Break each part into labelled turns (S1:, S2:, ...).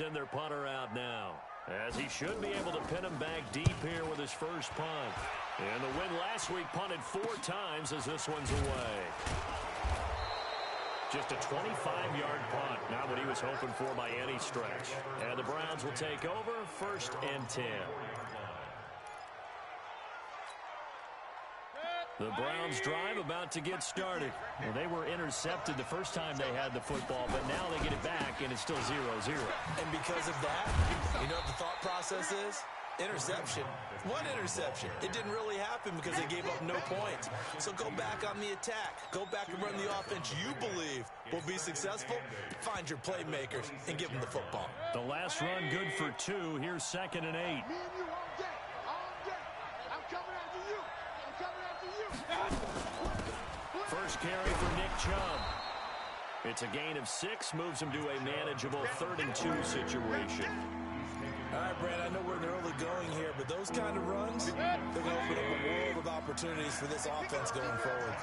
S1: send their punter out now, as he should be able to pin him back deep here with his first punt. And the win last week punted 4 times as this one's away. Just a 25-yard punt, not what he was hoping for by any stretch. And the Browns will take over, 1st and 10. The Browns drive about to get started. Well, they were intercepted the first time they had the football, but now they get it back, and it's still 0-0.
S2: And because of that, you know what the thought process is? Interception. One interception. It didn't really happen because they gave up no points. So go back on the attack. Go back and run the offense you believe will be successful. Find your playmakers and give them the football.
S1: The last run good for 2. Here's 2nd and 8.
S3: Me and you all day. All day. I'm coming after you. I'm coming after you.
S1: First carry for Nick Chubb. It's a gain of 6, moves him to a manageable 3rd and 2 situation.
S2: All right, Brad, I know we're in the early going here, but those kind of runs, they're going to open up a world of opportunities for this offense going forward.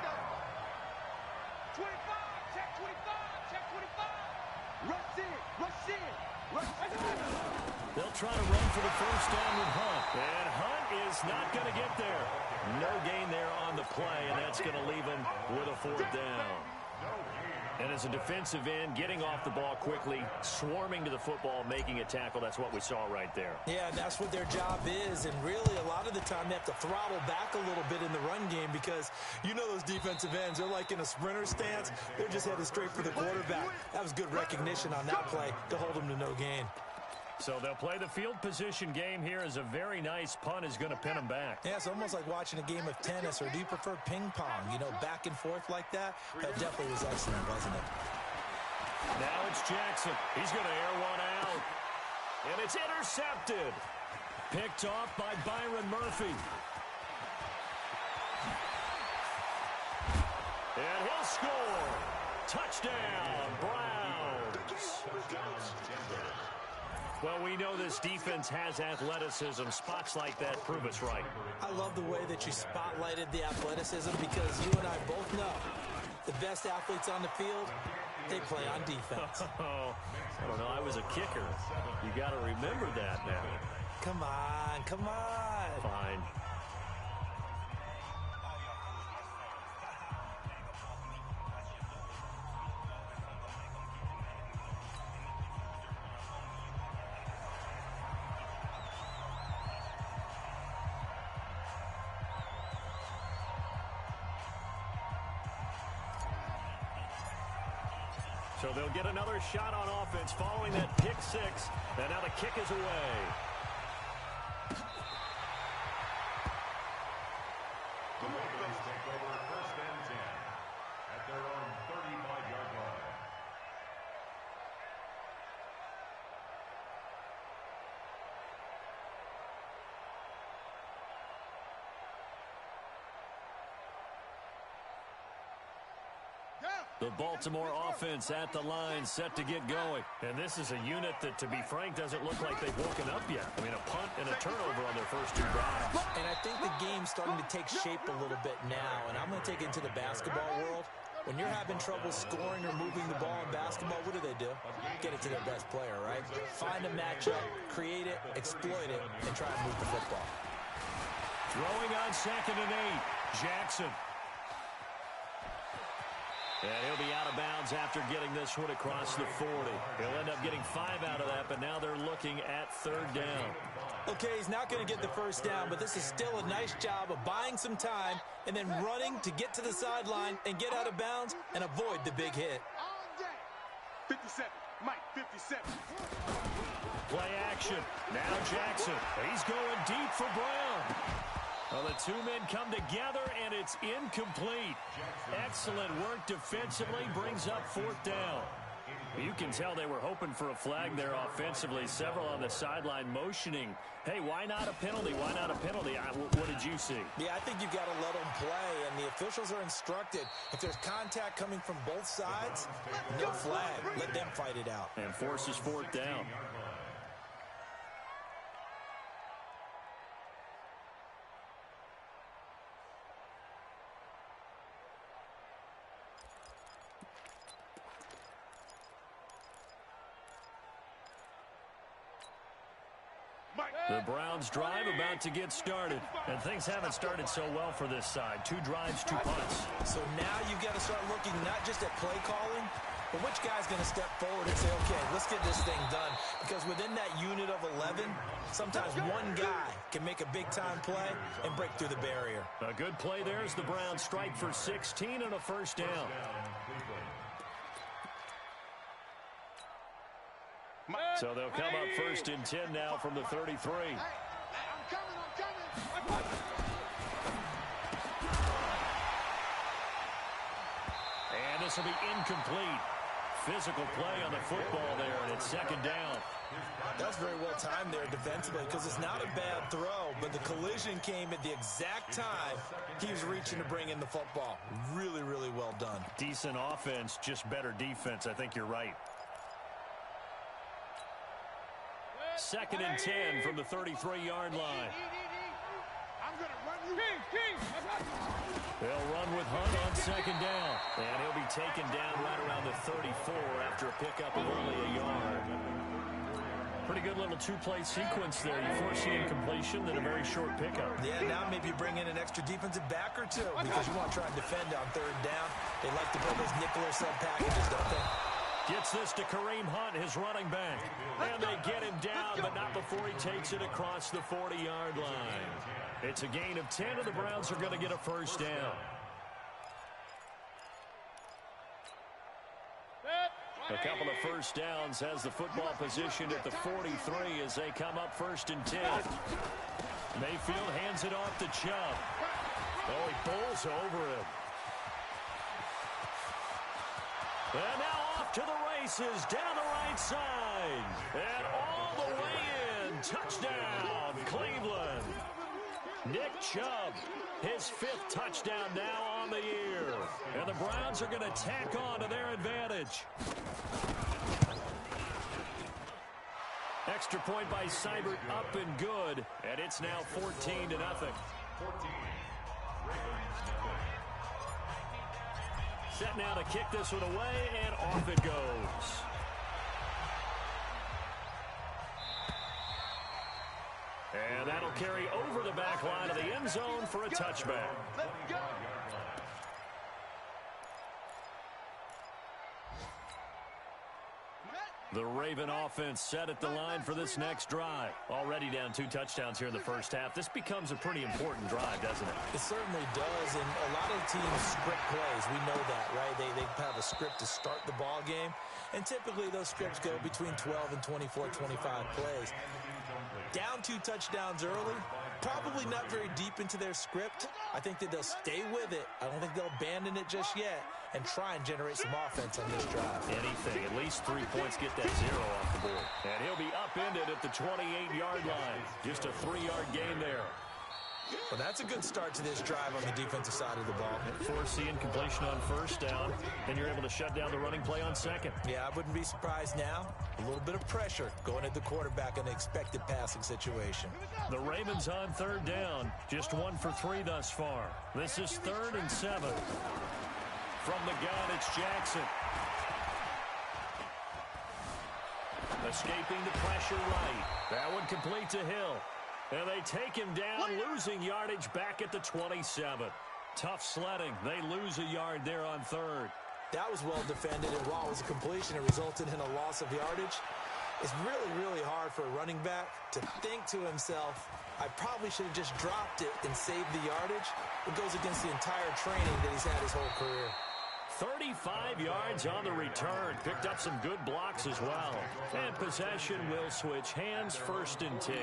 S3: 25, check 25, check 25. Rush in, rush in, rush in.
S1: They'll try to run for the first down with Hunt. And Hunt is not going to get there. No gain there on the play, and that's going to leave him with a 4th down. And as a defensive end, getting off the ball quickly, swarming to the football, making a tackle, that's what we saw right there.
S2: Yeah, and that's what their job is. And really, a lot of the time, they have to throttle back a little bit in the run game because you know those defensive ends, they're like in a sprinter stance. They're just headed straight for the quarterback. That was good recognition on that play to hold them to no gain.
S1: So they'll play the field position game here as a very nice punt is going to pin them back.
S2: Yeah, it's almost like watching a game of tennis, or do you prefer ping pong? You know, back and forth like that? That definitely was excellent, wasn't it?
S1: Now it's Jackson. He's going to air one out. And it's intercepted. Picked off by Byron Murphy. And he'll score. Touchdown, Browns. Well, we know this defense has athleticism. Spots like that prove us right.
S2: I love the way that you spotlighted the athleticism because you and I both know the best athletes on the field, they play on defense.
S1: I don't know. I was a kicker. You got to remember that now.
S2: Come on, come on.
S1: Fine. So they'll get another shot on offense following that pick 6. And now the kick is away.
S4: The Ravens take over 1st and 10 at their own 35-yard line.
S1: The Baltimore offense at the line, set to get going. And this is a unit that, to be frank, doesn't look like they've woken up yet. I mean, a punt and a turnover on their first 2 drives.
S2: And I think the game's starting to take shape a little bit now. And I'm going to take it into the basketball world. When you're having trouble scoring or moving the ball in basketball, what do? Get it to their best player, right? Find a matchup, create it, exploit it, and try and move the football.
S1: Throwing on 2nd and 8, Jackson. And he'll be out of bounds after getting this one across the 40. He'll end up getting 5 out of that, but now they're looking at 3rd down.
S2: Okay, he's not going to get the first down, but this is still a nice job of buying some time and then running to get to the sideline and get out of bounds and avoid the big hit.
S3: 57, Mike, 57.
S1: Play action. Now Jackson. He's going deep for Brown. Well, the 2 men come together, and it's incomplete. Excellent work defensively, brings up 4th down. You can tell they were hoping for a flag there offensively. Several on the sideline motioning. Hey, why not a penalty? Why not a penalty? What did you see?
S2: Yeah, I think you've got to let them play, and the officials are instructed. If there's contact coming from both sides, no flag. Let them fight it out.
S1: And forces 4th down. The Browns drive about to get started. And things haven't started so well for this side. 2 drives, 2 punts.
S2: So now you've got to start looking not just at play calling, but which guy's going to step forward and say, okay, let's get this thing done. Because within that unit of 11, sometimes one guy can make a big-time play and break through the barrier.
S1: A good play there as the Browns strike for 16 and a first down. So they'll come up first and 10 now from the 33.
S3: I'm coming.
S1: And this will be incomplete. Physical play on the football there, and it's second down.
S2: That was very well timed there defensively because it's not a bad throw, but the collision came at the exact time he was reaching to bring in the football. Really, really well done.
S1: Decent offense, just better defense. I think you're right. Second and 10 from the 33-yard line.
S3: I'm going to run you.
S1: They'll run with Hunt on second down. And he'll be taken down right around the 34 after a pickup of only a yard. Pretty good little 2-play sequence there. You foresee incompletion, then a very short pickup.
S2: Yeah, now maybe bring in an extra defensive back or two because you want to try and defend on third down. They like to play those nickel or sub packages, don't they?
S1: Gets this to Kareem Hunt, his running back. And they get him down, but not before he takes it across the 40-yard line. It's a gain of 10, and the Browns are going to get a first down. A couple of first downs has the football positioned at the 43 as they come up first and 10. Mayfield hands it off to Chubb. Oh, he bowls over him. And now off to the races down the right side. And all the way in. Touchdown, Cleveland. Nick Chubb, his 5th touchdown now on the year. And the Browns are going to tack on to their advantage. Extra point by Seibert up and good. And it's now 14-0. Set now to kick this one away, and off it goes. And that'll carry over the back line of the end zone for a touchback.
S3: Let's go.
S1: The Raven offense set at the line for this next drive. Already down 2 touchdowns here in the first half. This becomes a pretty important drive, doesn't it?
S2: It certainly does, and a lot of teams script plays. We know that, right? They have a script to start the ball game, and typically those scripts go between 12 and 24, 25 plays. Down 2 touchdowns early, probably not very deep into their script. I think that they'll stay with it. I don't think they'll abandon it just yet and try and generate some offense on this drive.
S1: Anything. At least 3 points get that 0 off the board. And he'll be upended at the 28-yard line. Just a 3-yard gain there.
S2: Well, that's a good start to this drive on the defensive side of the ball.
S1: Force the incompletion on first down, and you're able to shut down the running play on second.
S2: Yeah, I wouldn't be surprised now. A little bit of pressure going at the quarterback in an expected passing situation.
S1: The Ravens on third down. Just 1 for 3 thus far. This is 3rd and 7. From the gun, it's Jackson. Escaping the pressure right. That one complete to Hill. And they take him down, losing yardage back at the 27. Tough sledding. They lose a yard there on 3rd.
S2: That was well defended, and while it was a completion, it resulted in a loss of yardage. It's really, really hard for a running back to think to himself, I probably should have just dropped it and saved the yardage. It goes against the entire training that he's had his whole career.
S1: 35 yards on the return. Picked up some good blocks as well. And possession will switch hands, 1st and 10.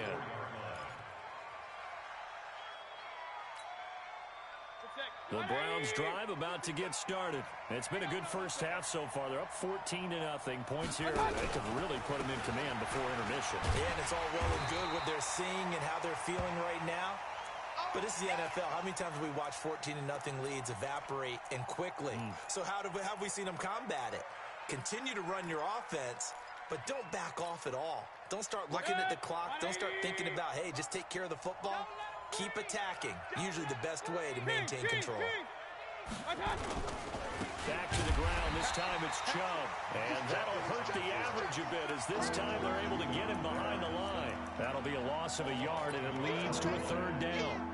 S1: The Browns drive about to get started. It's been a good first half so far. They're up 14-0. Points here that could really put them in command before intermission.
S2: Yeah, and it's all well and good what they're seeing and how they're feeling right now. But this is the NFL. How many times have we watched 14-0 leads evaporate and quickly? So how have we seen them combat it? Continue to run your offense, but don't back off at all. Don't start looking at the clock. Don't start thinking about, hey, just take care of the football. Keep attacking. Usually the best way to maintain control.
S1: Back to the ground. This time it's Chubb. And that'll hurt the average a bit as this time they're able to get him behind the line. That'll be a loss of a yard, and it leads to a third down.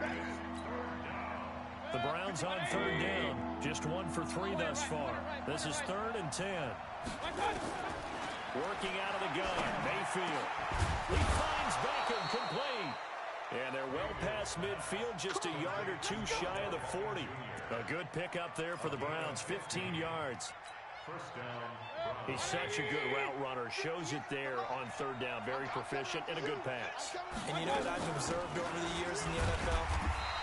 S1: The Browns on third down. Just 1 for 3 thus far. This is 3rd and 10. Working out of the gun, Mayfield. He finds Beckham, complete. And they're well past midfield, just a yard or 2 shy of the 40. A good pickup there for the Browns, 15 yards.
S4: First down.
S1: He's such a good route runner. Shows it there on third down. Very proficient and a good pass.
S2: And you know what I've observed over the years in the NFL?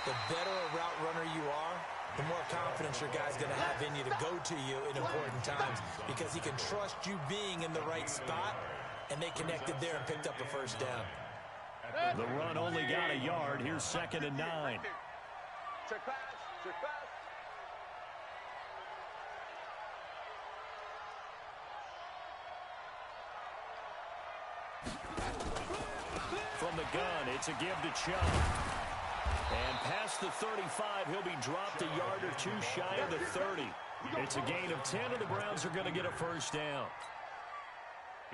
S2: The better a route runner you are, the more confidence your guy's going to have in you to go to you in important times, because he can trust you being in the right spot, and they connected there and picked up a first down.
S1: The run only got a yard. Here's 2nd and 9.
S3: Check pass. Check pass.
S1: From the gun, it's a give to Chubb. And past the 35, he'll be dropped a yard or 2 shy of the 30. It's a gain of 10, and the Browns are going to get a first down.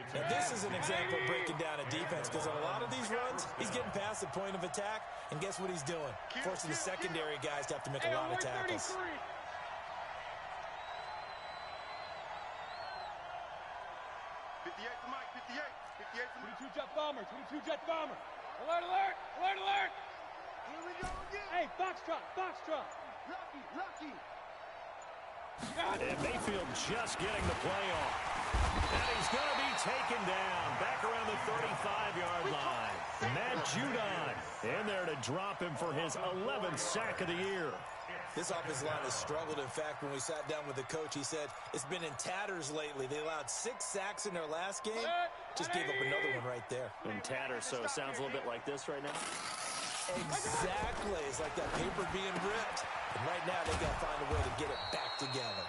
S2: Now, this is an example of breaking down a defense, because on a lot of these runs, he's getting past the point of attack, and guess what he's doing? Forcing the secondary guys to have to make a lot of tackles.
S3: 58 for Mike, 58. 58 for Mike.
S5: 22 jet bomber, 22 jet bomber. Alert, alert, alert, alert.
S3: Here we go again.
S5: Hey, Foxtrot, Foxtrot.
S3: Lucky, lucky.
S1: And Mayfield just getting the play off. And he's going to be taken down back around the 35-yard line. Matt Judon in there to drop him for his 11th sack of the year.
S2: This offensive line has struggled. In fact, when we sat down with the coach, he said it's been in tatters lately. They allowed 6 sacks in their last game. Just gave up another one right there.
S1: In tatters, so it sounds a little bit like this right now.
S2: Exactly. It's like that paper being ripped. And right now, they got to find a way to get it back together.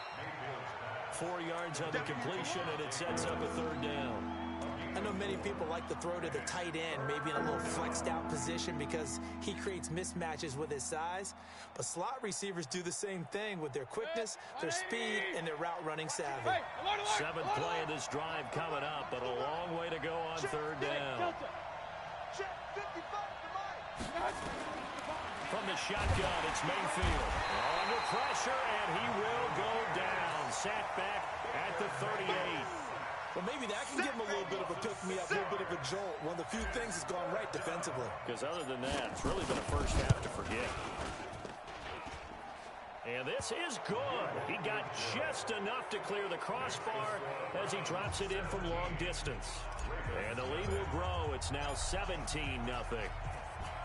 S1: 4 yards on the completion, and it sets up a third down.
S2: I know many people like to throw to the tight end, maybe in a little flexed out position because he creates mismatches with his size. But slot receivers do the same thing with their quickness, their speed, and their route running savvy.
S1: 7th play of this drive coming up, but a long way to go on third down.
S3: Check 55 for Mike.
S1: From the shotgun, it's Mayfield. Under pressure, and he will go down. Sacked back at the 38.
S2: Well, maybe that can give him a little bit of a pick-me-up, a little bit of a jolt. One of the few things that's gone right defensively.
S1: Because other than that, it's really been a first half to forget. And this is good. He got just enough to clear the crossbar as he drops it in from long distance. And the lead will grow. It's now 17-0.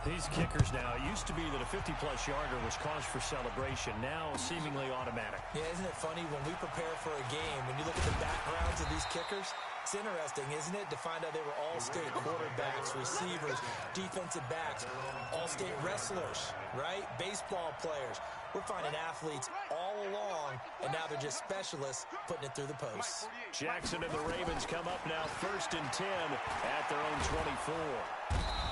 S1: These kickers now, it used to be that a 50-plus yarder was cause for celebration. Now seemingly automatic.
S2: Yeah, isn't it funny when we prepare for a game, when you look at the backgrounds of these kickers, it's interesting, isn't it, to find out they were all-state quarterbacks, receivers, defensive backs, all-state wrestlers, right? Baseball players. We're finding athletes all along, and now they're just specialists putting it through the posts.
S1: Jackson and the Ravens come up now 1st and 10 at their own 24.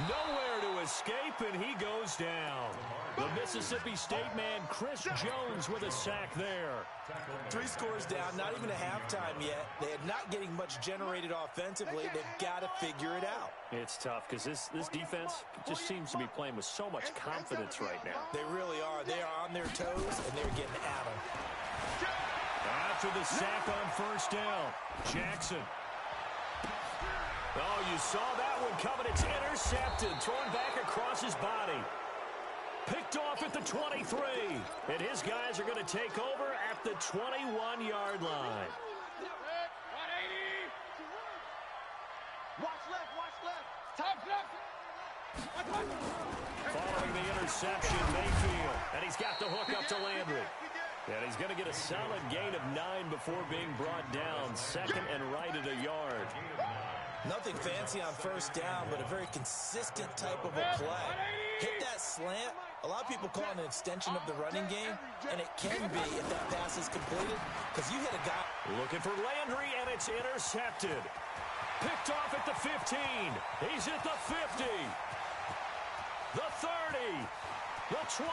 S1: Nowhere to escape, and he goes down. The Mississippi State man, Chris Jones, with a sack there.
S2: 3 scores down, not even a halftime yet. They are not getting much generated offensively. They've got to figure it out.
S1: It's tough because this defense just seems to be playing with so much confidence right now.
S2: They really are. They are on their toes, and they're getting at them.
S1: After the sack on first down, Jackson. Oh, you saw that one coming. It's intercepted. Thrown back across his body. Picked off at the 23. And his guys are going to take over at the 21-yard line.
S5: 180.
S3: Watch left, watch left.
S5: Top left.
S1: Following the interception, Mayfield. And he's got the hook up to Landry. And he's going to get a solid gain of 9 before being brought down. 2nd and right at a yard.
S2: Nothing fancy on first down, but a very consistent type of a play. Hit that slant. A lot of people call it an extension of the running game, and it can be if that pass is completed, because you hit a guy.
S1: Looking for Landry, and it's intercepted. Picked off at the 15. He's at the 50. The 30. The 20.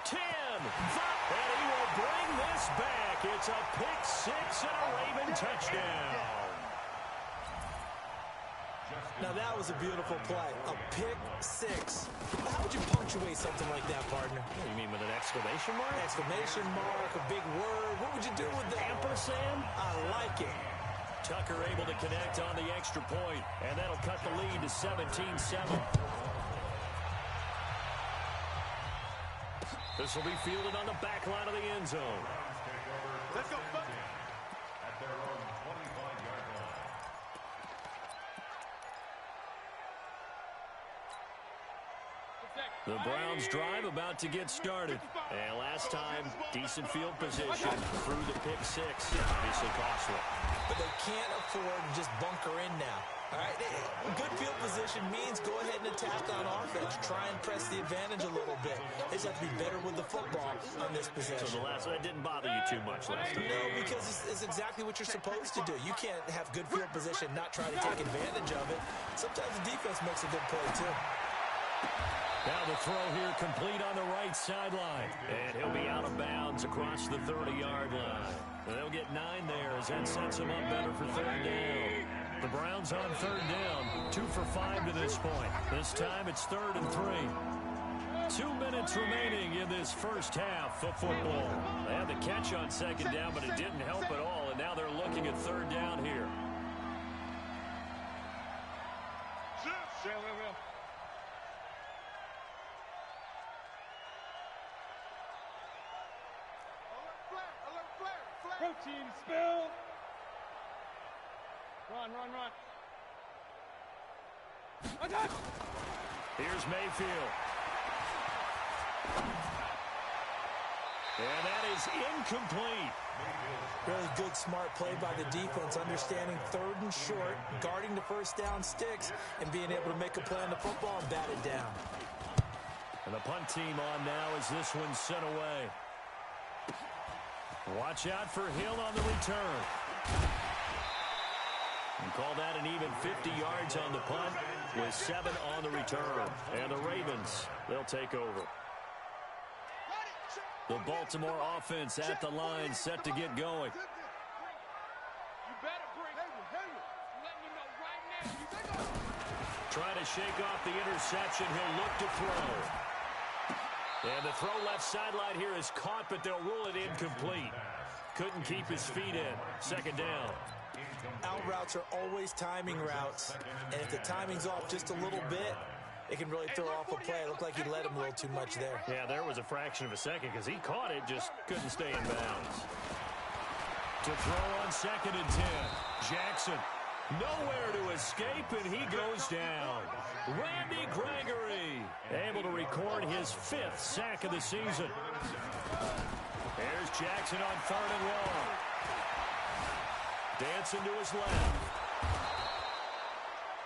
S1: 10. 5. And he will bring this back. It's a pick 6 and a Raven touchdown.
S4: Just
S2: Now that was a beautiful play. A pick six. How would you punctuate something like that, partner?
S1: You mean with an exclamation mark?
S2: Exclamation mark, a big word. What would you do with that?
S1: Ampersand?
S2: I like it.
S1: Tucker able to connect on the extra point, and that'll cut the lead to 17-7. This will be fielded on the back line of the end zone.
S3: Let's go, Buck.
S4: At their own 25-yard line.
S1: The Browns drive about to get started. And last time, decent field position through the pick six. Obviously costly.
S2: But they can't afford to just bunker in now. All right, good field position means go ahead and attack on offense. Try and press the advantage a little bit. They just have to be better with the football on this possession.
S1: So the last one didn't bother you too much last time?
S2: No, because it's exactly what you're supposed to do. You can't have good field position, not try to take advantage of it. Sometimes the defense makes a good play, too.
S1: Now the throw here complete on the right sideline. And he'll be out of bounds across the 30-yard line. They'll get 9 there as that sets them up better for third down. The Browns on third down, 2 for 5 to this point. This time it's 3rd and 3. 2 minutes remaining in this first half of football. They had the catch on second down, but it didn't help at all, and now they're looking at third down here.
S5: Protein spill. Run, run, run. Attack!
S1: Here's Mayfield. And that is incomplete.
S2: Really good, smart play by the defense, understanding 3rd and short, guarding the first down sticks, and being able to make a play on the football and bat it down.
S1: And the punt team on now as this one's sent away. Watch out for Hill on the return. And call that an even 50 yards on the punt with 7 on the return. And the Ravens, they'll take over. The Baltimore offense at the line, set to get going.
S5: You better bring it. Let me know right now.
S1: Trying to shake off the interception. He'll look to throw. And the throw left sideline here is caught, but they'll rule it incomplete. Couldn't keep his feet in. 2nd down.
S2: Out routes are always timing routes, and if the timing's off just a little bit, it can really throw off a play. It looked like he led him a little too much there.
S1: Yeah, there was a fraction of a second because he caught it, just couldn't stay in bounds. To throw on 2nd and 10. Jackson, nowhere to escape, and he goes down. Randy Gregory, able to record his 5th sack of the season. There's Jackson on 3rd and long. Dancing to his left.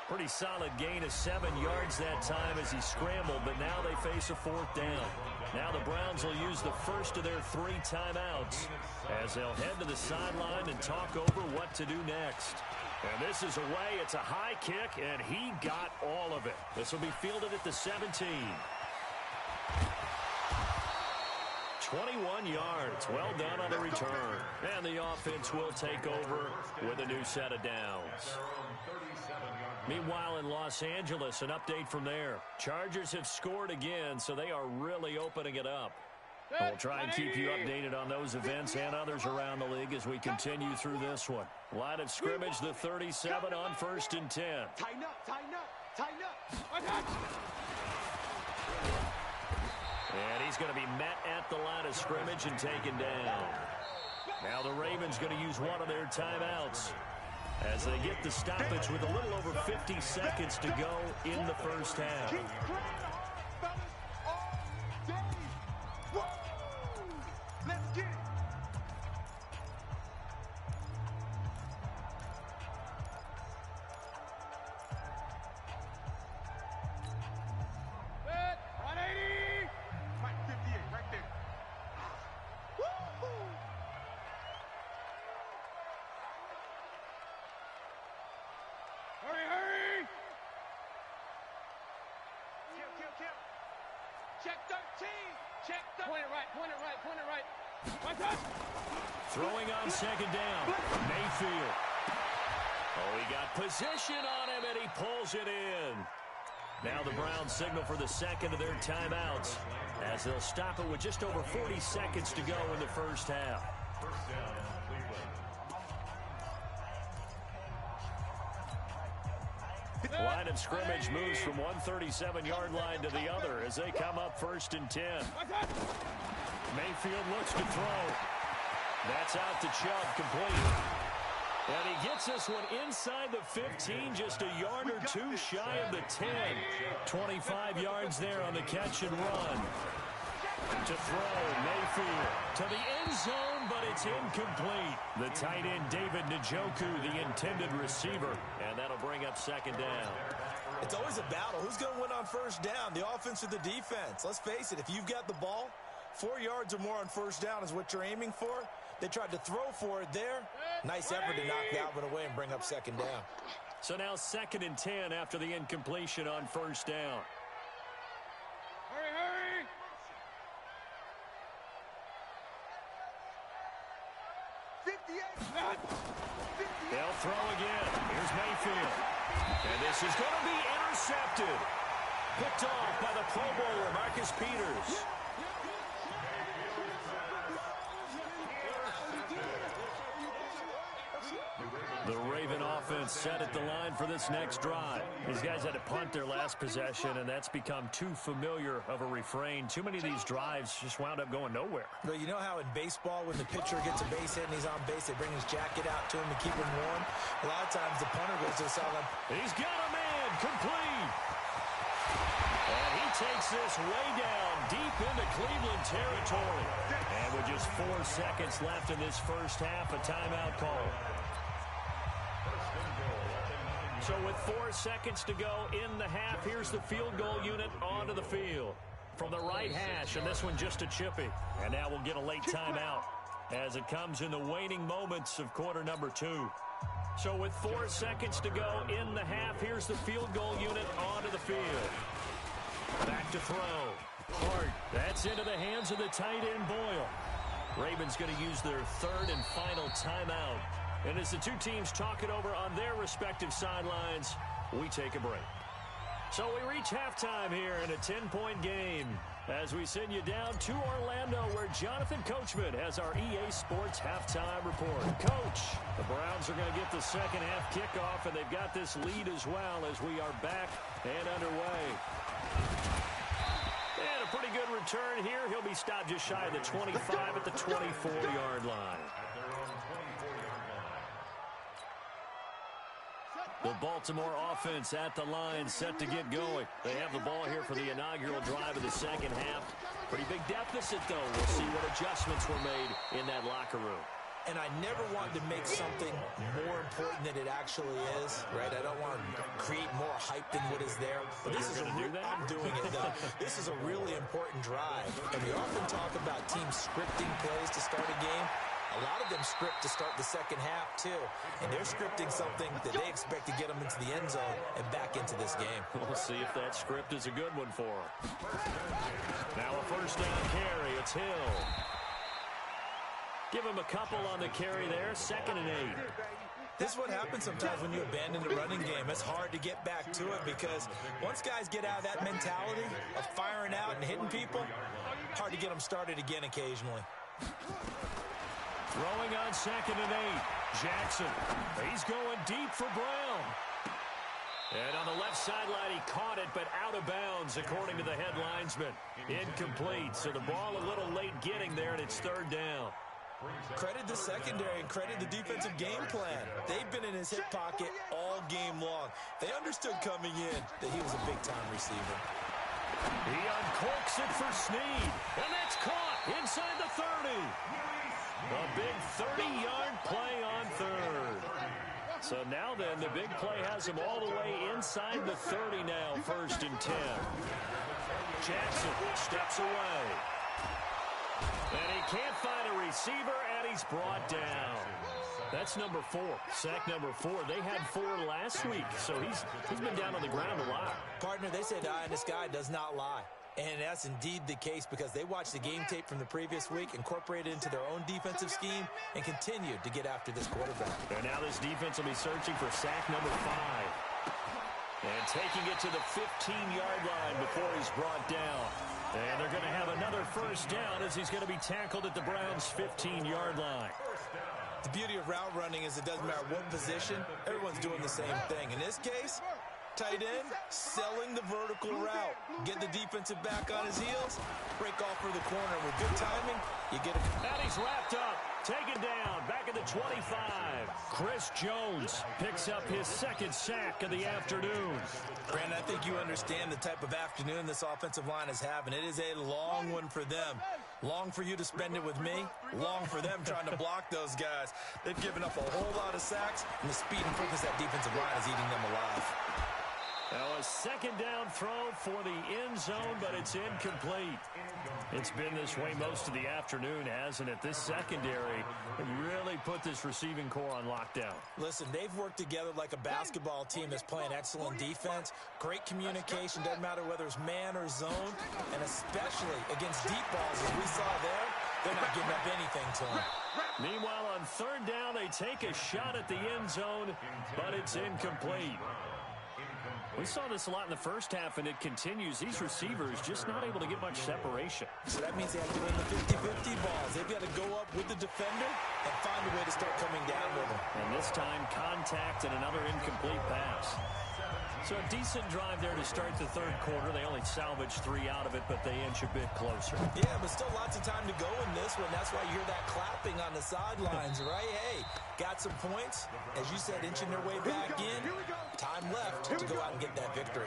S1: Pretty solid gain of 7 yards that time as he scrambled, but now they face a 4th down. Now the Browns will use the first of their 3 timeouts as they'll head to the sideline and talk over what to do next. And this is away. It's a high kick, and he got all of it. This will be fielded at the 17. 21 yards. Well done on the return. And the offense will take over with a new set of downs. Meanwhile, in Los Angeles, an update from there. Chargers have scored again, so they are really opening it up. And we'll try and keep you updated on those events and others around the league as we continue through this one. Line of scrimmage, the 37 on 1st and 10.
S3: Tighten up, tighten up, tighten up.
S5: Attack!
S1: And he's going to be met at the line of scrimmage and taken down. Now the Ravens going to use one of their timeouts as they get the stoppage with a little over 50 seconds to go in the first half.
S3: Keep praying on, fellas, all day. Woo! Let's get it.
S5: Set! 180!
S3: Right, 58, right there. Woo-hoo!
S5: Hurry, hurry!
S3: Kill. Check 13. Check 13.
S5: Point it right, point it right, point it right. Attack!
S1: Throwing on 2nd down. Mayfield. Oh, he got position on him, and he pulls it in. Now the Browns signal for the second of their timeouts as they'll stop it with just over 40 seconds to go in the first half.
S4: First down, Cleveland.
S1: Line of scrimmage moves from one 37-yard line to the other as they come up 1st and 10. Mayfield looks to throw. That's out to Chubb, complete. And he gets this one inside the 15, just a yard or two shy of the 10. 25 yards there on the catch and run. To throw, Mayfield to the end zone, but it's incomplete. The tight end, David Njoku, the intended receiver, and that'll bring up 2nd down.
S2: It's always a battle. Who's going to win on 1st down, the offense or the defense? Let's face it, if you've got the ball, 4 yards or more on 1st down is what you're aiming for. They tried to throw for it there. Nice effort to knock that one away and bring up 2nd down.
S1: So now 2nd and 10 after the incompletion on 1st down.
S5: Hurry, hurry!
S1: They'll throw again. Here's Mayfield. And this is going to be intercepted. Picked off by the Pro Bowler, Marcus Peters. The Raven offense set at the line for this next drive. These guys had to punt their last possession, and that's become too familiar of a refrain. Too many of these drives just wound up going nowhere.
S2: But you know how in baseball, when the pitcher gets a base hit and he's on base, they bring his jacket out to him to keep him warm? A lot of times the punter goes to the sideline.
S1: He's got a man, complete. And he takes this way down deep into Cleveland territory. And with just 4 seconds left in this first half, a timeout call. So with 4 seconds to go in the half, here's the field goal unit onto the field. From the right hash, and this one just a chippy. And now we'll get a late timeout as it comes in the waning moments of quarter number 2. So with 4 seconds to go in the half, here's the field goal unit onto the field. Back to throw. Hart, that's into the hands of the tight end Boyle. Ravens going to use their 3rd and final timeout. And as the two teams talk it over on their respective sidelines, we take a break. So we reach halftime here in a 10-point game as we send you down to Orlando where Jonathan Coachman has our EA Sports halftime report. Coach, the Browns are going to get the second half kickoff, and they've got this lead as well as we are back and underway. And a pretty good return here. He'll be stopped just shy of the 25 at the 24-yard line. The Baltimore offense at the line, set to get going. They have the ball here for the inaugural drive of the second half. Pretty big deficit, though. We'll see what adjustments were made in that locker room.
S2: And I never want to make something more important than it actually is, right? I don't want to create more hype than what is there. But this is I'm doing it, though. This is a really important drive. And we often talk about teams scripting plays to start a game. A lot of them script to start the second half, too. And they're scripting something that they expect to get them into the end zone and back into this game.
S1: We'll see if that script is a good one for them. Now a first down carry. It's Hill. Give him a couple on the carry there. 2nd and 8.
S2: This is what happens sometimes when you abandon the running game. It's hard to get back to it because once guys get out of that mentality of firing out and hitting people, hard to get them started again occasionally.
S1: Throwing on 2nd and 8. Jackson. He's going deep for Brown. And on the left sideline, he caught it, but out of bounds, according to the head linesman. Incomplete. So the ball a little late getting there, and it's 3rd down.
S2: Credit the secondary and credit the defensive game plan. They've been in his hip pocket all game long. They understood coming in that he was a big-time receiver.
S1: He uncorks it for Snead, and that's caught inside the 30. A big 30-yard play on 3rd. So now then, the big play has him all the way inside the 30 now, 1st and 10. Jackson steps away. And he can't find a receiver, and he's brought down. That's number 4, sack number 4. They had 4 last week, so he's been down on the ground a lot.
S2: Partner, they say the eye in the sky does not lie. And that's indeed the case because they watched the game tape from the previous week, incorporated it into their own defensive scheme, and continued to get after this quarterback.
S1: And now this defense will be searching for sack number 5. And taking it to the 15-yard line before he's brought down. And they're going to have another first down as he's going to be tackled at the Browns' 15-yard line.
S2: The beauty of route running is it doesn't matter what position, everyone's doing the same thing. In this case, tight end, selling the vertical route. Get the defensive back on his heels, break off for the corner. With good timing, you get a...
S1: And he's wrapped up, taken down, back at the 25. Chris Jones picks up his second sack of the afternoon.
S2: Brandon, I think you understand the type of afternoon this offensive line is having. It is a long one for them. Long for you to spend it with me. Long for them trying to block those guys. They've given up a whole lot of sacks, and the speed and quickness of that defensive line is eating them alive.
S1: Now a second down throw for the end zone, but it's incomplete. It's been this way most of the afternoon, hasn't it? This secondary really put this receiving core on lockdown.
S2: Listen, they've worked together like a basketball team that's playing excellent defense. Great communication, doesn't matter whether it's man or zone, and especially against deep balls, as we saw there, they're not giving up anything to them.
S1: Meanwhile, on third down, they take a shot at the end zone, but it's incomplete. We saw this a lot in the first half, and it continues. These receivers just not able to get much separation.
S2: So that means they have to win the 50-50 balls. They've got to go up with the defender and find a way to start coming down with them.
S1: And this time, contact and another incomplete pass. So a decent drive there to start the third quarter. They only salvaged 3 out of it, but they inch a bit closer.
S2: Yeah, but still lots of time to go in this one. That's why you hear that clapping on the sidelines, right? Hey, got some points. As you said, inching their way back in. Time left to go out and get that victory.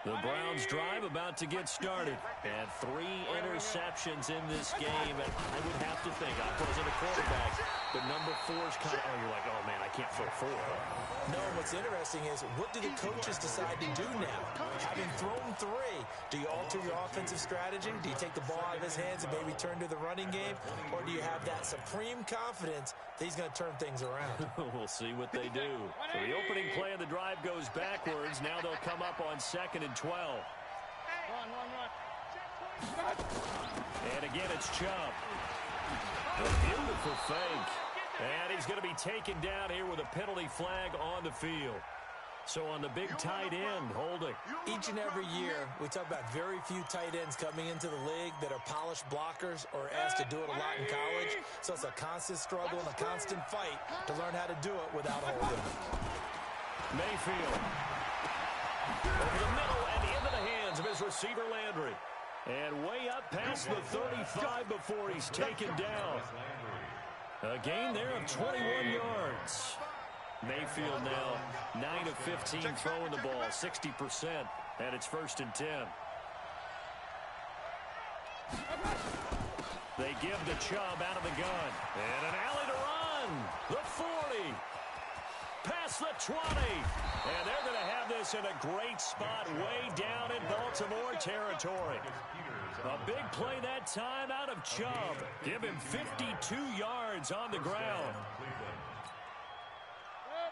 S1: The Browns drive about to get started. And 3 interceptions in this game. And I would have to think, I wasn't a quarterback, but number 4's kind of, oh, you're like, oh, man, I can't throw 4.
S2: No, what's interesting is, what do the coaches decide to do now? Having thrown 3, do you alter your offensive strategy? Do you take the ball out of his hands and maybe turn to the running game? Or do you have that supreme confidence that he's going to turn things around?
S1: We'll see what they do. So the opening play of the drive goes backwards. Now they'll come up on 2nd and 12.
S5: Run.
S1: And again, it's Chubb. A beautiful fake. And he's going to be taken down here with a penalty flag on the field. So on the big tight end, holding.
S2: Each and every year, we talk about very few tight ends coming into the league that are polished blockers or asked to do it a lot in college. So it's a constant struggle and a constant fight to learn how to do it without holding.
S1: Mayfield. Over the middle and into the hands of his receiver, Landry. And way up past the 35 before he's taken down. A gain there of 21 yards. Mayfield now 9 of 15 throwing the ball, 60%, and it's 1st and 10. They give the Chubb out of the gun. And an alley to run. The 40. Past the 20. And they're going to have this in a great spot way down in Baltimore territory. A big play that time out of Chubb. Give him 52 yards on the ground.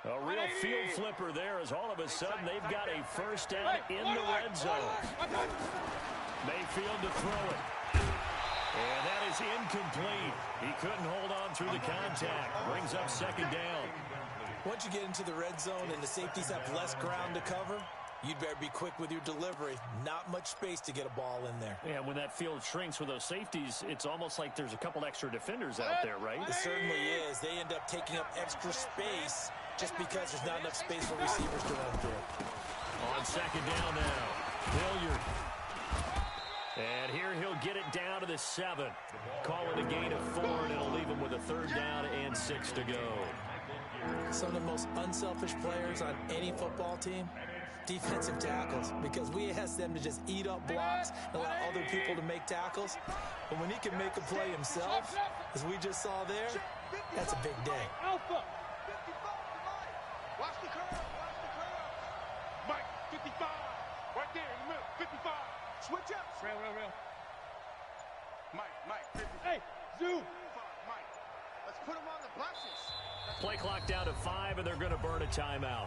S1: A real field flipper there as all of a sudden they've got a first down in the red zone. Mayfield to throw it. And that is incomplete. He couldn't hold on through the contact. Brings up 2nd down.
S2: Once you get into the red zone and the safeties have less ground to cover, you'd better be quick with your delivery. Not much space to get a ball in there.
S1: Yeah, when that field shrinks with those safeties, it's almost like there's a couple extra defenders out there, right?
S2: It certainly is. They end up taking up extra space just because there's not enough space for receivers to run through.
S1: On 2nd down now, Hilliard. And here he'll get it down to the 7. Call it a gain of 4, and it'll leave him with a 3rd down and 6 to go.
S2: Some of the most unselfish players on any football team, defensive tackles, because we ask them to just eat up blocks and allow other people to make tackles. But when he can make a play himself, as we just saw there, that's a big day.
S5: Alpha.
S3: 55, watch the curve.
S5: Mike, 55. Right there in the middle. 55.
S3: Switch up.
S5: Real.
S3: Mike, 55.
S5: Hey, zoom.
S3: Mike, let's put him on the
S1: Play clock down to 5, and they're going to burn a timeout.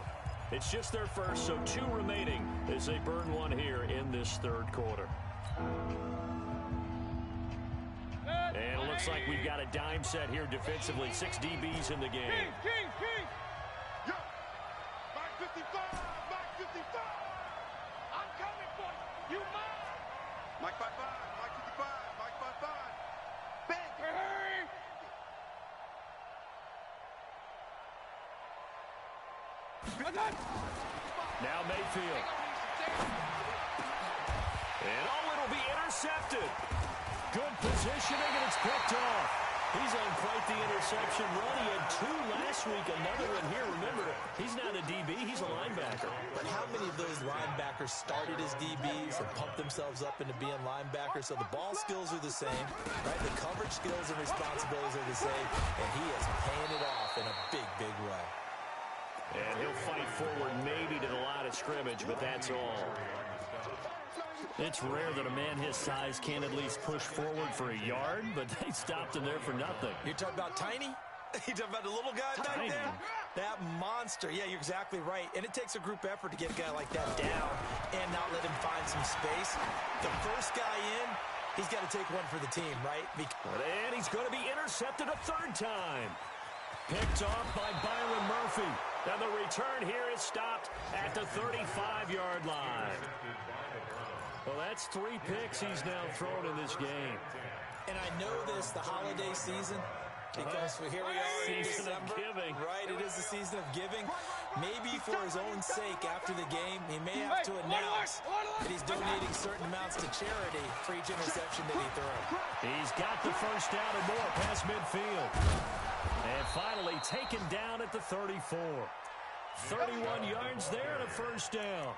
S1: It's just their first, so 2 remaining as they burn one here in this third quarter. And it looks like we've got a dime set here defensively. 6 DBs in the game.
S5: King. Yo, Mike 55, Mike 55. I'm coming for you. You mine. Mike 55, Mike 55, Mike 55. Bang. Hey.
S1: Now Mayfield. And it'll be intercepted. Good positioning, and it's picked off. He's on quite the interception run. He had 2 last week, another one here. Remember, he's not a DB, he's a linebacker.
S2: But how many of those linebackers started as DBs and pumped themselves up into being linebackers? So the ball skills are the same, right? The coverage skills and responsibilities are the same, and he is paying it off in a big, big way.
S1: And he'll fight forward maybe to the line of scrimmage, but that's all. It's rare that a man his size can't at least push forward for a yard, but they stopped him there for nothing.
S2: You're talking about Tiny? You're talking about the little guy back there? That monster. Yeah, you're exactly right. And it takes a group effort to get a guy like that down and not let him find some space. The first guy in, he's got to take one for the team, right?
S1: And he's going to be intercepted a 3rd time. Picked off by Byron Murphy. And the return here is stopped at the 35-yard line. Well, that's 3 picks he's now thrown in this game.
S2: And I know this, the holiday season, because here we are in December.
S1: Giving.
S2: Right, it is the season of giving. Maybe for his own sake after the game, he may have to announce that he's donating certain amounts to charity for each interception that he threw.
S1: He's got the first down and more past midfield. And finally taken down at the 34. 31 yards there and a first down.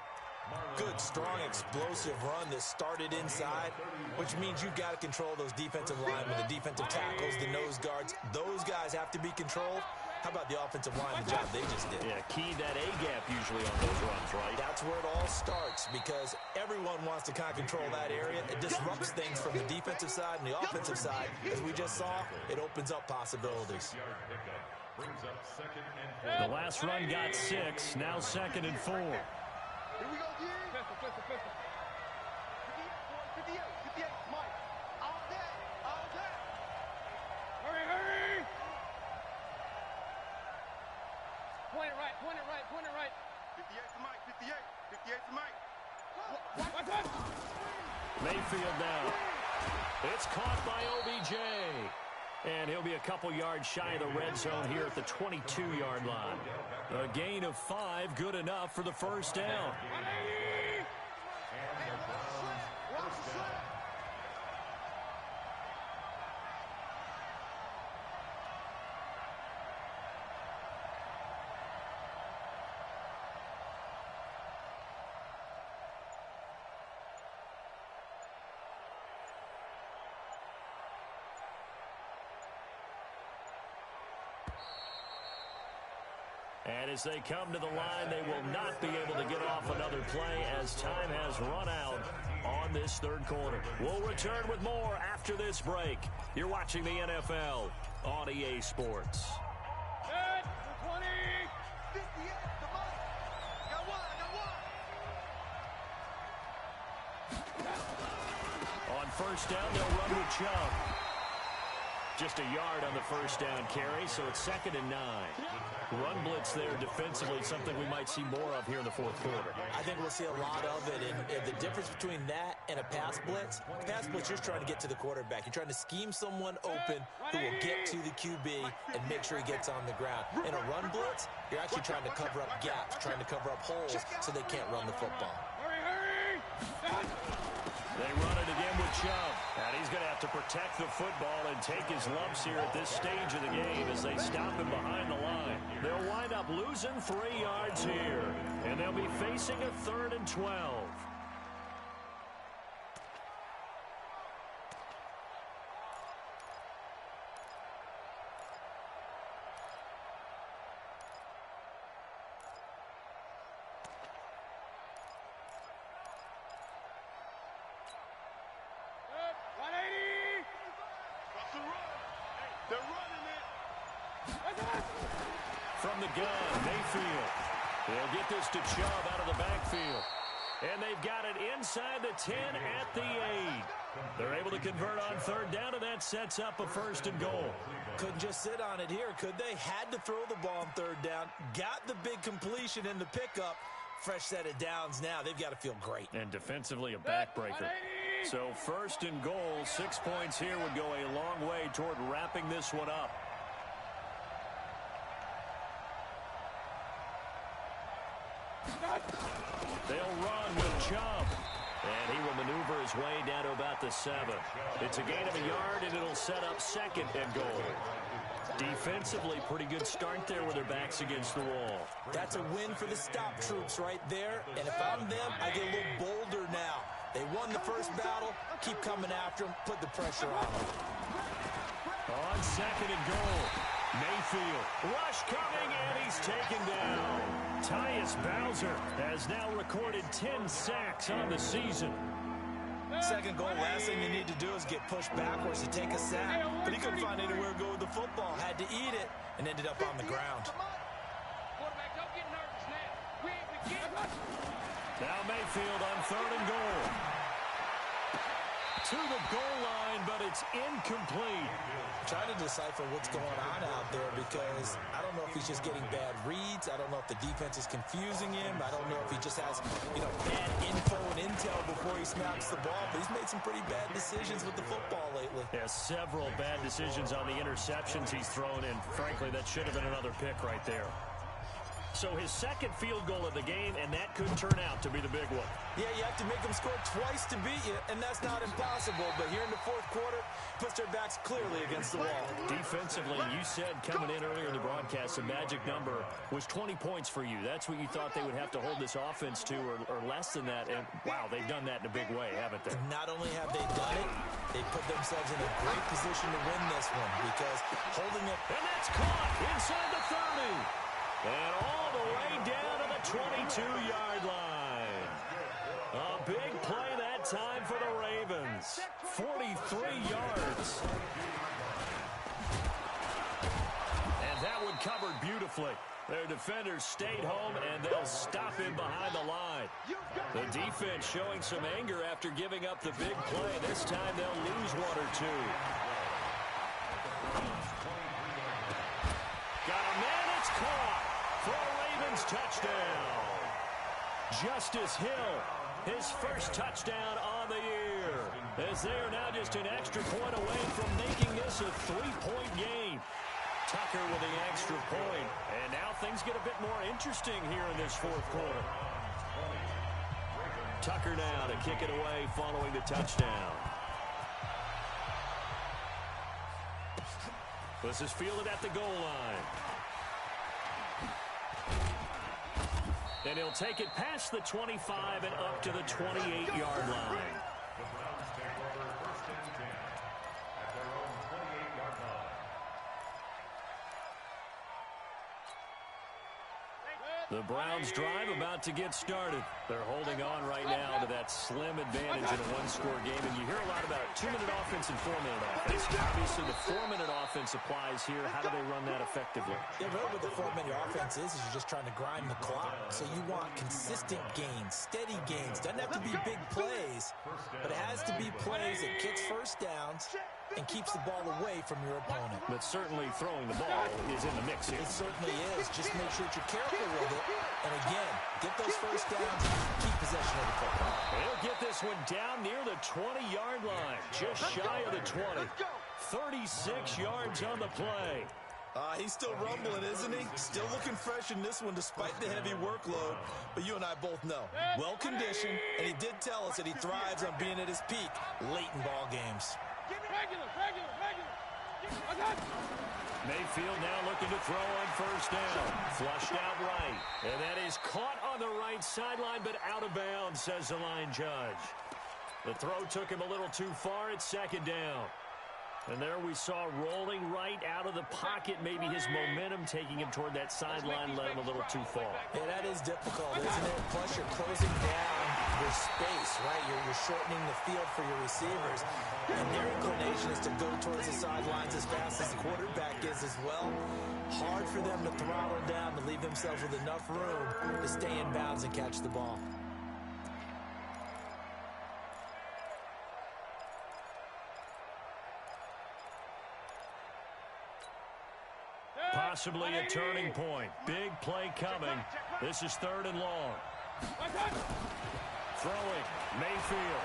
S2: Good, strong, explosive run that started inside, which means you've got to control those defensive linemen, the defensive tackles, the nose guards. Those guys have to be controlled. How about the offensive line, the job they just did?
S1: Yeah, key that A-gap usually on those runs, right?
S2: That's where it all starts because everyone wants to kind of control that area. It disrupts things from the defensive side and the offensive side. As we just saw, it opens up possibilities.
S1: The last run got 6, now 2nd and 4.
S3: Here we go, G. Pistol. 58, Mike. All day.
S5: Hurry. Point it right.
S3: 58 to Mike, 58 to Mike.
S5: What?
S1: Mayfield down. It's caught by OBJ. And he'll be a couple yards shy of the red zone here at the 22-yard line. A gain of 5, good enough for the first down. And as they come to the line, they will not be able to get off another play as time has run out on this third quarter. We'll return with more after this break. You're watching the NFL on EA Sports.
S5: Good. 20.
S3: 58 to Mike. Got one.
S1: On first down, they'll run with Chubb. Just a yard on the first down carry, so it's 2nd and 9. Run blitz there defensively, something we might see more of here in the fourth quarter.
S2: I think we'll see a lot of it, and the difference between that and a pass blitz, you're trying to get to the quarterback. You're trying to scheme someone open who will get to the QB and make sure he gets on the ground. In a run blitz, you're actually trying to cover up gaps, trying to cover up holes so they can't run the football.
S5: Hurry.
S1: They run it again with Chubb. And he's going to have to protect the football and take his lumps here at this stage of the game as they stop him behind the line. They'll wind up losing 3 yards here. And they'll be facing a 3rd and 12.
S3: They're running it.
S1: from the gun. Mayfield. They'll get this to Chubb out of the backfield. And they've got it inside the 10 at the 8. They're able to convert on third down, and that sets up a 1st and goal.
S2: Couldn't just sit on it here, could they? Had to throw the ball on third down. Got the big completion in the pickup. Fresh set of downs now. They've got to feel great.
S1: And defensively a backbreaker. So 1st and goal, 6 points here would go a long way toward wrapping this one up. They'll run with Chubb. And he will maneuver his way down to about the 7. It's a gain of a yard, and it'll set up 2nd and goal. Defensively, pretty good start there with their backs against the wall.
S2: That's a win for the stop troops right there. And if I'm them, I get a little bolder now. They won the first battle. Keep coming after them. Put the pressure on them.
S1: On 2nd and goal. Mayfield. Rush coming, and he's taken down. Tyus Bowser has now recorded 10 sacks on the season.
S2: 2nd goal, last thing you need to do is get pushed backwards to take a sack. But he couldn't find anywhere to go with the football. Had to eat it and ended up on the ground.
S3: Quarterback, don't get nervous now. We ain't beginning.
S1: Now Mayfield on 3rd and goal. To the goal line, but it's incomplete.
S2: Trying to decipher what's going on out there because I don't know if he's just getting bad reads. I don't know if the defense is confusing him. I don't know if he just has, bad info and intel before he snaps the ball. But he's made some pretty bad decisions with the football lately.
S1: Yeah, several bad decisions on the interceptions he's thrown in. Frankly, that should have been another pick right there. So his 2nd field goal of the game, and that could turn out to be the big one.
S2: Yeah, you have to make them score twice to beat you, and that's not impossible. But here in the 4th quarter, puts their backs clearly against the wall.
S1: Defensively, you said coming in earlier in the broadcast, the magic number was 20 points for you. That's what you thought they would have to hold this offense to, or less than that. And, wow, they've done that in a big way, haven't they?
S2: And not only have they done it, they put themselves in a great position to win this one because holding it.
S1: And that's caught inside the 30. And all the way down to the 22-yard line. A big play that time for the Ravens. 43 yards. And that one covered beautifully. Their defenders stayed home, and they'll stop him behind the line. The defense showing some anger after giving up the big play. This time they'll lose 1 or 2. Got a man, it's caught. For a Ravens touchdown. Justice Hill, his first touchdown on the year. As they are now just an extra point away from making this a 3-point game. Tucker with the extra point. And now things get a bit more interesting here in this 4th quarter. Tucker now to kick it away following the touchdown. This is fielded at the goal line. And he'll take it past the 25 and up to the 28-yard line.
S4: The Browns take over 1st and 10 at their own 28-yard line.
S1: The Browns drive about to get started. They're holding on right now to that slim advantage in a 1-score game. And you hear a lot about 2-minute offense and 4-minute offense. Obviously, the 4-minute offense applies here. How do they run that effectively?
S2: Yeah, really what the 4-minute offense is you're just trying to grind the clock. So you want consistent gains, steady gains. Doesn't have to be big plays, but it has to be plays that gets first downs and keeps the ball away from your opponent.
S1: But certainly throwing the ball is in the mix here.
S2: It certainly is. Just make sure that you're careful with it. And again, get those first downs, keep possession of the football.
S1: They'll get this one down near the 20-yard line, just shy of the 20. 36 yards on the play.
S2: He's still rumbling, isn't he? Still looking fresh in this one despite the heavy workload. But you and I both know, well-conditioned, and he did tell us that he thrives on being at his peak late in ball games.
S3: Regular.
S1: Mayfield now looking to throw on first down. Flushed out right. And that is caught on the right sideline, but out of bounds, says the line judge. The throw took him a little too far at 2nd down. And there we saw rolling right out of the pocket. Maybe his momentum taking him toward that sideline led him a little too far.
S2: Yeah, that is difficult, isn't it? Plus, you're closing down your space, right? You're shortening the field for your receivers. And their inclination is to go towards the sidelines as fast as the quarterback is as well. Hard for them to throttle down to leave themselves with enough room to stay in bounds and catch the ball.
S1: Possibly a turning point. Big play coming. This is 3rd and long. Throwing, Mayfield.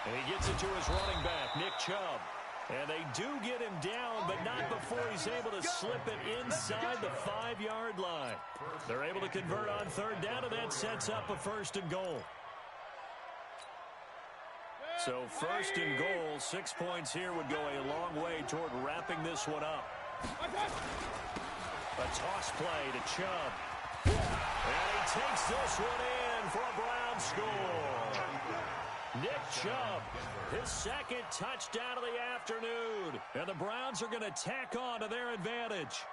S1: And he gets it to his running back, Nick Chubb. And they do get him down, but not before he's able to slip it inside the 5-yard line. They're able to convert on 3rd down, and that sets up a 1st and goal. So 1st and goal, 6 points here would go a long way toward wrapping this one up. A toss play to Chubb. And he takes this one in for a Brown score. Nick Chubb, his 2nd touchdown of the afternoon. And the Browns are going to tack on to their advantage.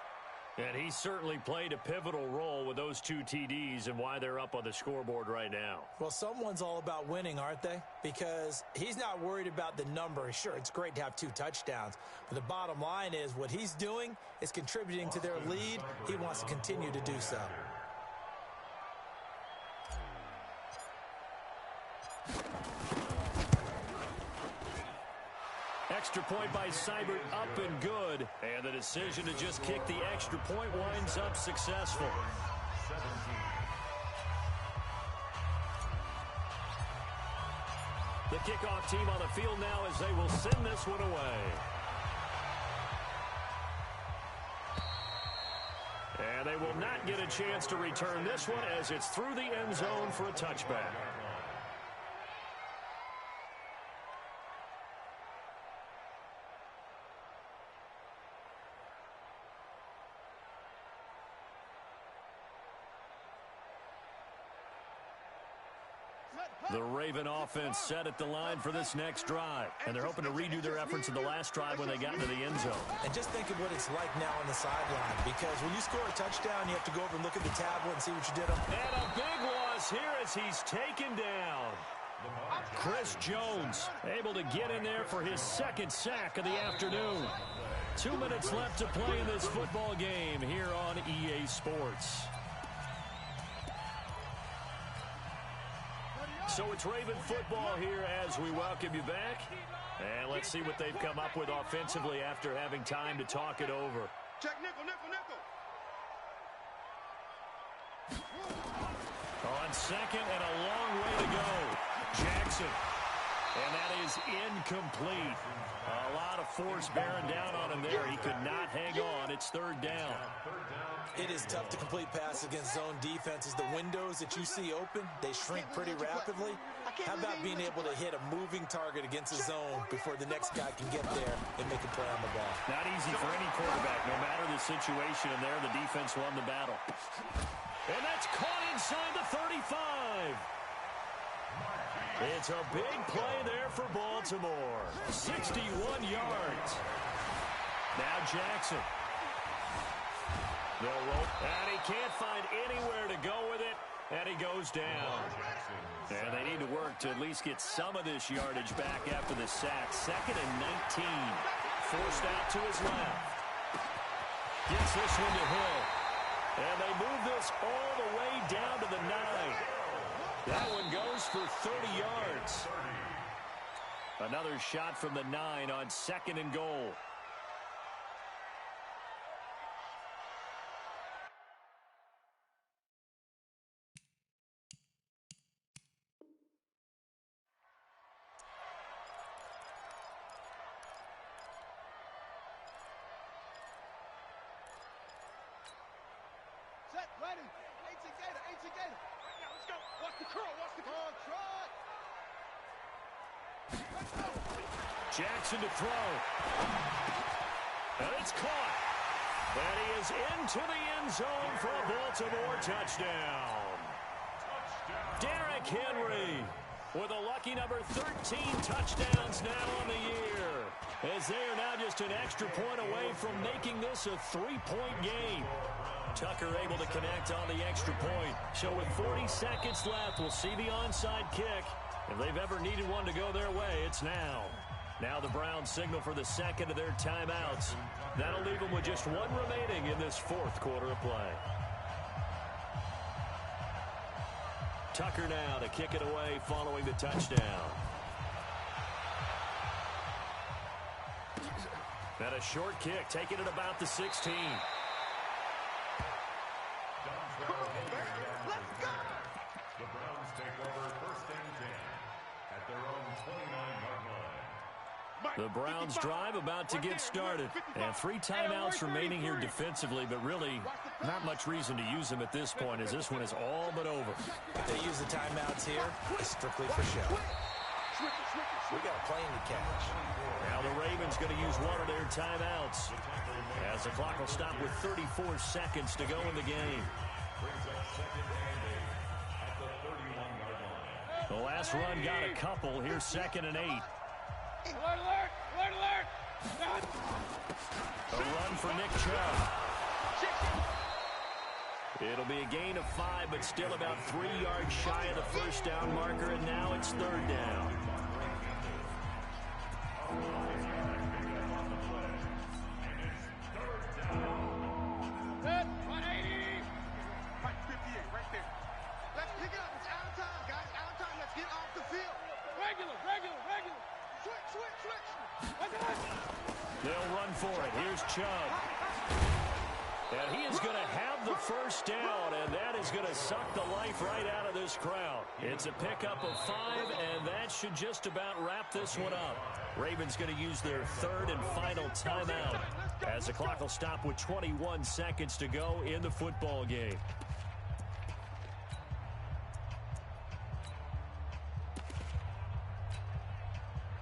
S1: And he certainly played a pivotal role with those 2 TDs and why they're up on the scoreboard right now.
S2: Well, someone's all about winning, aren't they? Because he's not worried about the number. Sure, it's great to have 2 touchdowns. But the bottom line is what he's doing is contributing to their lead. He wants to continue to do so.
S1: Extra point by Seibert, up and good. And the decision to just kick the extra point winds up successful. The kickoff team on the field now as they will send this one away. And they will not get a chance to return this one as it's through the end zone for a touchback. The Raven offense set at the line for this next drive. And they're hoping to redo their efforts in the last drive when they got into the end zone.
S2: And just think of what it's like now on the sideline. Because when you score a touchdown, you have to go over and look at the tablet and see what you did.
S1: And a big loss here as he's taken down. Chris Jones able to get in there for his 2nd sack of the afternoon. 2 minutes left to play in this football game here on EA Sports. So it's Raven football here as we welcome you back. And let's see what they've come up with offensively after having time to talk it over.
S5: Check nickel, nickel, nickel.
S1: On 2nd and a long way to go. Jackson. And that is incomplete. A lot of force bearing down on him there. He could not hang on. It's 3rd down.
S2: It is tough to complete passes against zone defenses. The windows that you see open, they shrink pretty rapidly. How about being able to hit a moving target against a zone before the next guy can get there and make a play on the ball?
S1: Not easy for any quarterback, no matter the situation. And there, the defense won the battle. And that's caught inside the 35. It's a big play there for Baltimore. 61 yards. Now Jackson. They'll roll, and he can't find anywhere to go with it, and he goes down. And they need to work to at least get some of this yardage back after the sack. 2nd and 19. Forced out to his left. Gets this one to Hill. And they move this all the way down to the 9. That one goes for 30 yards. Another shot from the 9 on 2nd and goal.
S3: Set, ready. 18 Gator, 18 Gator. Right now, let's go. Watch the curl, watch the curl. Try. Let's go.
S1: Jackson to throw. And it's caught. And he is into the end zone for a Baltimore touchdown. Derrick Henry with a lucky number 13 touchdowns now on the year. As they are now just an extra point away from making this a 3-point game. Tucker able to connect on the extra point. So with 40 seconds left, we'll see the onside kick. If they've ever needed one to go their way, it's now. Now the Browns signal for the second of their timeouts. That'll leave them with just one remaining in this fourth quarter of play. Tucker now to kick it away following the touchdown. And a short kick, taking it about the 16.
S4: The Browns take over first and 10 at their own 29-yard line.
S1: The Browns drive about to get started. And 3 timeouts remaining here defensively, but really not much reason to use them at this point as this one is all but over.
S2: If they use the timeouts here, it's strictly for show. We got a plane to catch.
S1: Now the Ravens going to use one of their timeouts as the clock will stop with 34 seconds to go in the game. The last run got a couple. Here's 2nd and 8.
S3: Alert, alert! Alert, alert!
S1: A run for Nick Chubb. It'll be a gain of 5, but still about 3 yards shy of the first down marker, and now it's 3rd down.
S3: Good, 180!
S5: Right, 58, right there. Let's pick it up. It's out of time, guys. Out of time. Let's get off the field.
S3: Regular, regular, regular!
S5: Switch, switch, switch.
S1: They'll run for it. Here's Chubb. And he is going to have the first down, and that is going to suck the life right out of this crowd. It's a pickup of 5, and that should just about wrap this one up. Ravens going to use their 3rd and final timeout as the clock will stop with 21 seconds to go in the football game.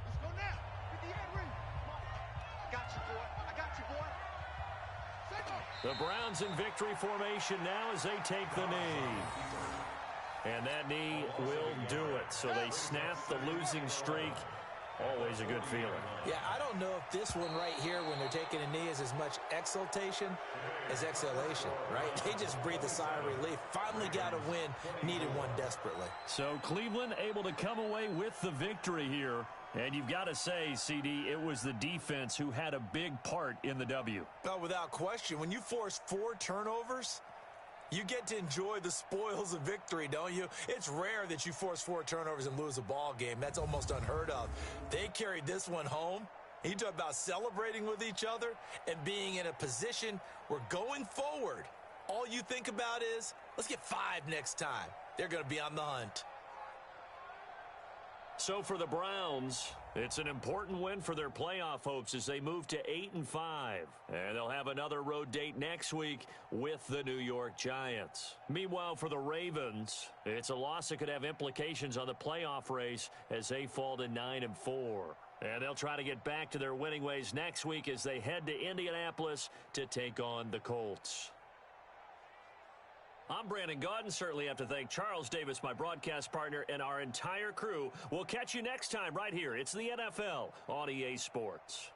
S5: Let's go now. Get the end ring. I got you, boy. I got you, boy. Say go.
S1: The Browns in victory formation now as they take the knee. And that knee will do it. So they snap the losing streak. Always a good feeling.
S2: Yeah, I don't know if this one right here, when they're taking a knee, is as much exultation as exhalation, right? They just breathe a sigh of relief. Finally got a win, needed one desperately.
S1: So Cleveland able to come away with the victory here. And you've got to say, CD, it was the defense who had a big part in the W.
S2: Oh, without question. When you force 4 turnovers, you get to enjoy the spoils of victory, don't you? It's rare that you force 4 turnovers and lose a ball game. That's almost unheard of. They carried this one home. You talk about celebrating with each other and being in a position where going forward, all you think about is, let's get 5 next time. They're going to be on the hunt.
S1: So for the Browns, it's an important win for their playoff hopes as they move to 8-5. And they'll have another road date next week with the New York Giants. Meanwhile, for the Ravens, it's a loss that could have implications on the playoff race as they fall to 9-4. And they'll try to get back to their winning ways next week as they head to Indianapolis to take on the Colts. I'm Brandon Gaudin. Certainly have to thank Charles Davis, my broadcast partner, and our entire crew. We'll catch you next time right here. It's the NFL on EA Sports.